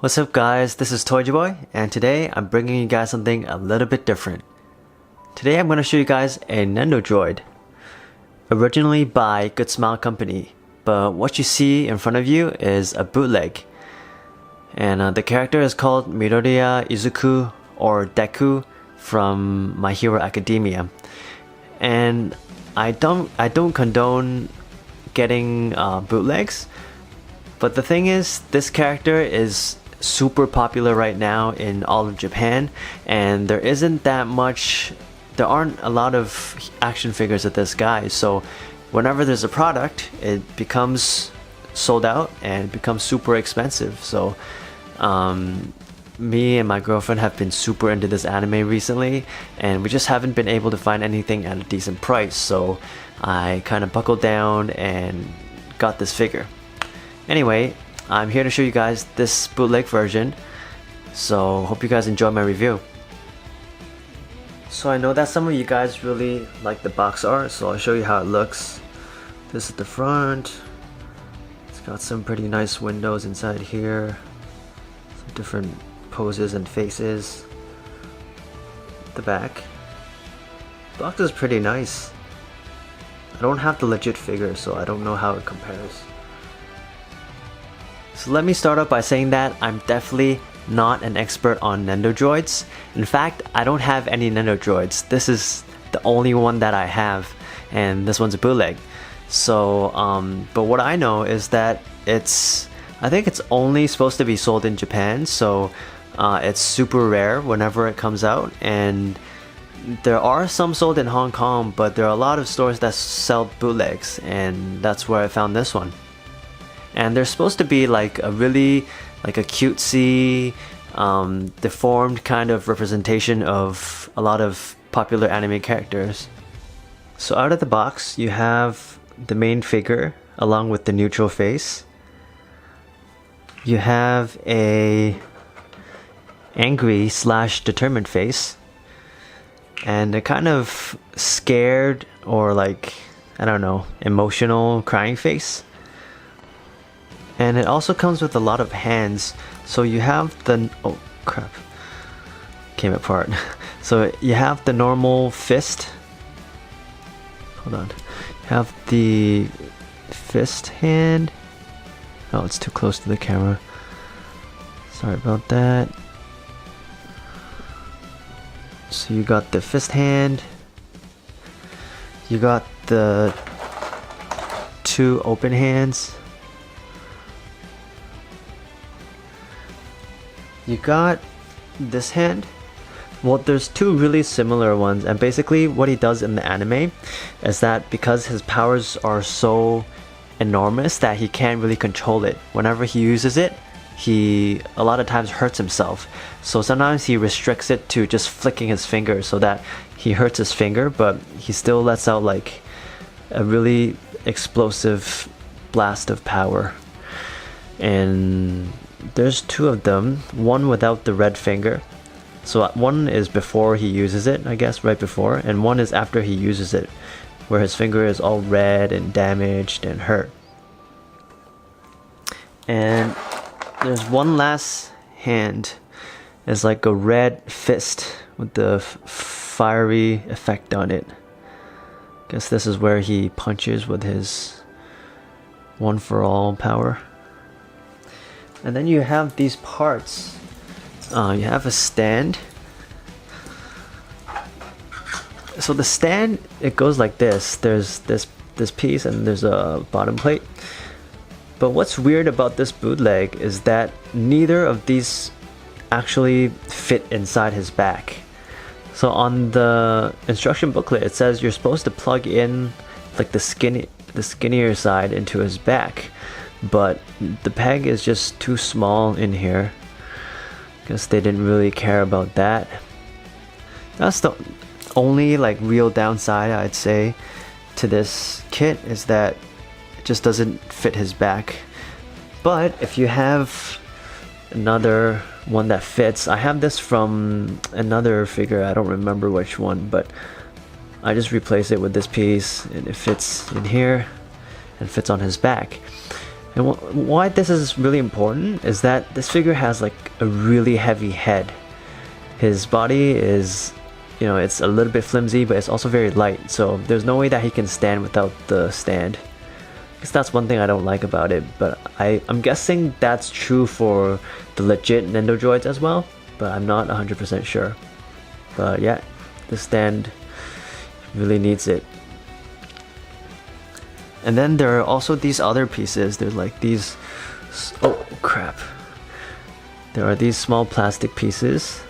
What's up guys, this is Boy, and today I'm bringing you guys something a little bit different. Today I'm going to show you guys a Nendoroid, originally by Good Smile Company, but what you see in front of you is a bootleg. And the character is called Midoriya Izuku, or Deku, from My Hero Academia. And I don't condone getting bootlegs, but the thing is, this character is super popular right now in all of Japan, and there aren't a lot of action figures of this guy, so whenever there's a product, it becomes sold out and becomes super expensive. So me and my girlfriend have been super into this anime recently, and we just haven't been able to find anything at a decent price, so I kind of buckled down and got this figure. Anyway, I'm here to show you guys this bootleg version, so hope you guys enjoy my review. So I know that some of you guys really like the box art, so I'll show you how it looks. This is the front. It's got some pretty nice windows inside here, some different poses and faces. The back. The box is pretty nice. I don't have the legit figure, so I don't know how it compares. So let me start off by saying that I'm definitely not an expert on Nendoroids. In fact, I don't have any Nendoroids. This is the only one that I have, and this one's a bootleg. So, but what I know is that I think it's only supposed to be sold in Japan, so it's super rare whenever it comes out, and there are some sold in Hong Kong, but there are a lot of stores that sell bootlegs, and that's where I found this one. And they're supposed to be like a cutesy, deformed kind of representation of a lot of popular anime characters. So out of the box, you have the main figure along with the neutral face. You have a angry / determined face, and a kind of scared or like, I don't know, emotional crying face. And it also comes with a lot of hands. So you have the, oh crap, came apart. So you have the normal fist. Hold on. You have the fist hand. Oh, it's too close to the camera. Sorry about that. So you got the fist hand. You got the two open hands. You got this hand. Well, there's two really similar ones, and basically what he does in the anime is that because his powers are so enormous that he can't really control it. Whenever he uses it, he a lot of times hurts himself. So sometimes he restricts it to just flicking his finger so that he hurts his finger, but he still lets out like a really explosive blast of power. And there's two of them, one without the red finger. So one is before he uses it, I guess, right before, and one is after he uses it, where his finger is all red and damaged and hurt. And there's one last hand. It's like a red fist with the fiery effect on it. Guess this is where he punches with his one for all power. And then you have these parts. You have a stand. So the stand, it goes like this. There's this piece and there's a bottom plate. But what's weird about this bootleg is that neither of these actually fit inside his back. So on the instruction booklet, it says you're supposed to plug in like the skinnier side into his back. But the peg is just too small in here. Guess they didn't really care about that. That's the only like real downside I'd say to this kit, is that it just doesn't fit his back. But if you have another one that fits, I have this from another figure, I don't remember which one, but I just replace it with this piece and it fits in here and fits on his back. And why this is really important is that this figure has like a really heavy head. His body is, you know, it's a little bit flimsy, but it's also very light, so there's no way that he can stand without the stand. I guess that's one thing I don't like about it, but I'm guessing that's true for the legit Nendoroids as well, but I'm not 100% sure. But yeah, the stand really needs it. And then there are also these other pieces. There's like these, oh crap. There are these small plastic pieces.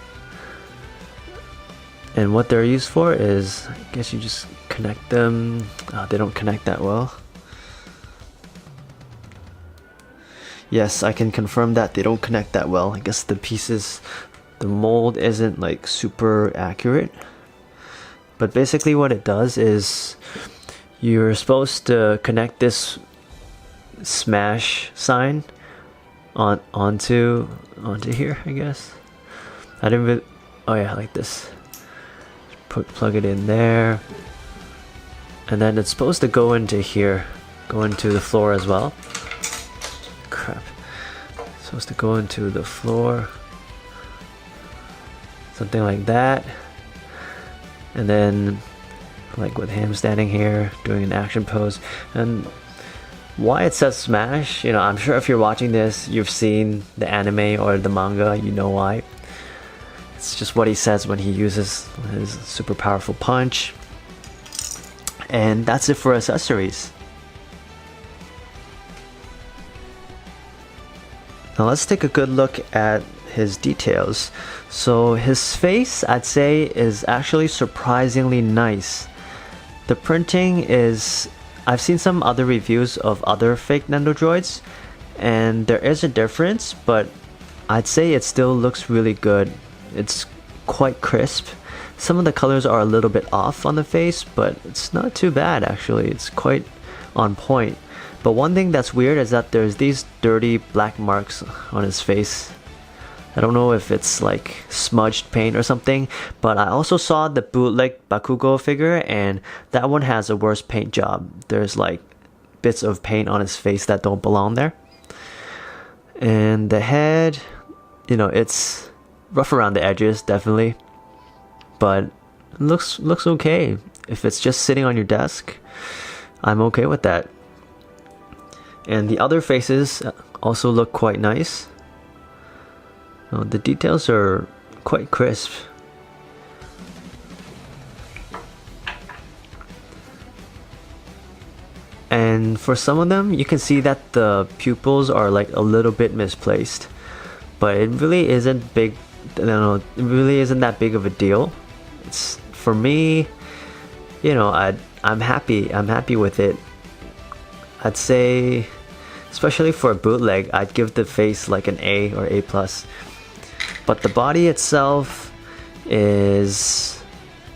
And what they're used for is, I guess you just connect them. Oh, they don't connect that well. Yes, I can confirm that they don't connect that well. I guess the pieces, the mold isn't like super accurate. But basically what it does is you're supposed to connect this smash sign onto here, I guess. I didn't really, oh yeah, like this. Plug it in there, and then it's supposed to go into here, go into the floor as well. Crap. It's supposed to go into the floor, something like that. And then like with him standing here doing an action pose. And why it says smash, you know, I'm sure if you're watching this, you've seen the anime or the manga, you know why. It's just what he says when he uses his super powerful punch. And that's it for accessories. Now let's take a good look at his details. So his face, I'd say, is actually surprisingly nice. The printing is, I've seen some other reviews of other fake Nendoroids, and there is a difference, but I'd say it still looks really good. It's quite crisp. Some of the colors are a little bit off on the face, but it's not too bad actually. It's quite on point. But one thing that's weird is that there's these dirty black marks on his face. I don't know if it's like smudged paint or something, but I also saw the bootleg Bakugo figure, and that one has a worse paint job. There's like bits of paint on his face that don't belong there. And the head, you know, it's rough around the edges, definitely, but it looks okay. If it's just sitting on your desk, I'm okay with that. And the other faces also look quite nice. The details are quite crisp. And for some of them, you can see that the pupils are like a little bit misplaced, but it really isn't big. No, it really isn't that big of a deal. It's, for me, you know, I'm happy with it. I'd say, especially for a bootleg, I'd give the face like an A or A+. But the body itself is,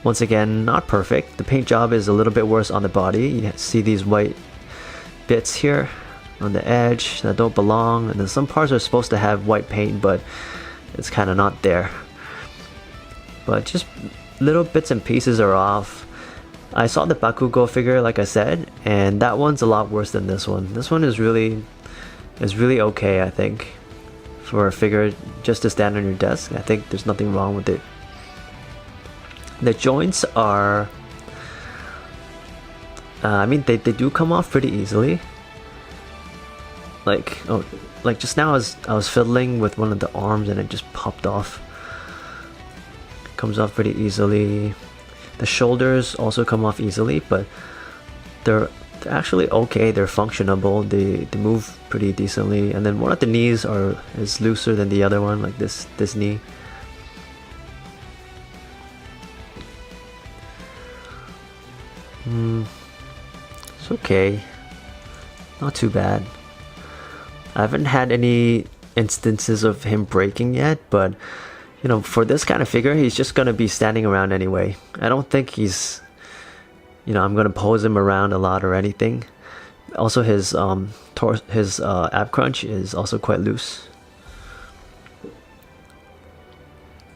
once again, not perfect. The paint job is a little bit worse on the body. You see these white bits here on the edge that don't belong, and then some parts are supposed to have white paint, but it's kind of not there. But just little bits and pieces are off. I saw the Bakugo figure, like I said, and that one's a lot worse than this one. This one is really okay, I think. For a figure just to stand on your desk, I think there's nothing wrong with it. The joints are, I mean, they do come off pretty easily. Like, oh, like just now I was fiddling with one of the arms and it just popped off. Comes off pretty easily. The shoulders also come off easily, but they're actually okay. They're functionable. They move pretty decently. And then one of the knees is looser than the other one, like this knee. It's okay. Not too bad. I haven't had any instances of him breaking yet, but you know, for this kind of figure, he's just gonna be standing around anyway. I don't think he's, you know, I'm gonna pose him around a lot or anything. Also, his ab crunch is also quite loose.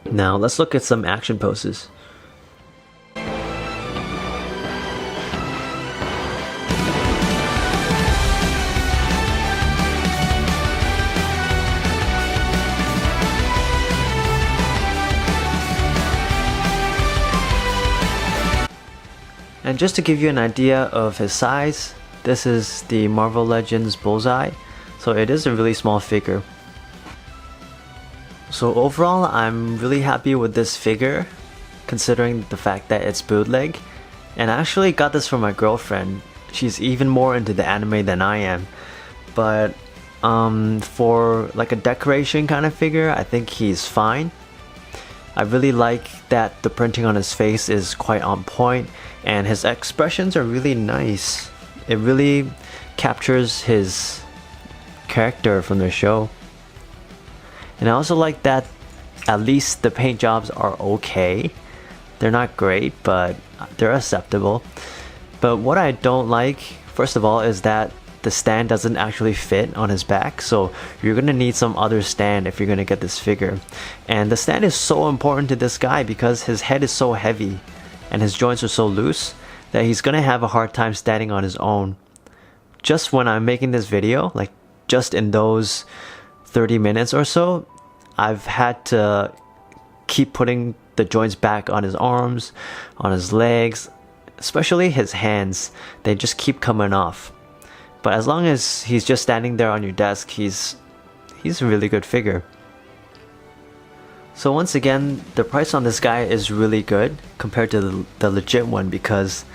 Now let's look at some action poses. And just to give you an idea of his size, this is the Marvel Legends Bullseye, so it is a really small figure. So overall, I'm really happy with this figure, considering the fact that it's bootleg. And I actually got this from my girlfriend. She's even more into the anime than I am. But for like a decoration kind of figure, I think he's fine. I really like that the printing on his face is quite on point, and his expressions are really nice. It really captures his character from the show. And I also like that at least the paint jobs are okay. They're not great, but they're acceptable. But what I don't like, first of all, is that the stand doesn't actually fit on his back, so you're gonna need some other stand if you're gonna get this figure. And the stand is so important to this guy because his head is so heavy and his joints are so loose that he's gonna have a hard time standing on his own. Just when I'm making this video, like just in those 30 minutes or so, I've had to keep putting the joints back on his arms, on his legs, especially his hands. They just keep coming off. But as long as he's just standing there on your desk, he's a really good figure. So once again, the price on this guy is really good compared to the legit one, because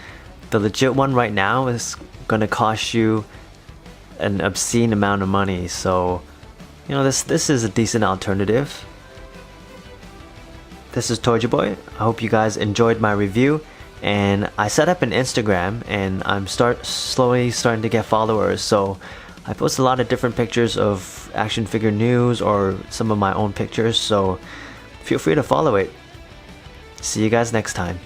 the legit one right now is gonna cost you an obscene amount of money. So, you know, this is a decent alternative. This is Toji Boy. I hope you guys enjoyed my review. And I set up an Instagram, and I'm slowly starting to get followers, so I post a lot of different pictures of action figure news or some of my own pictures, so feel free to follow it. See you guys next time.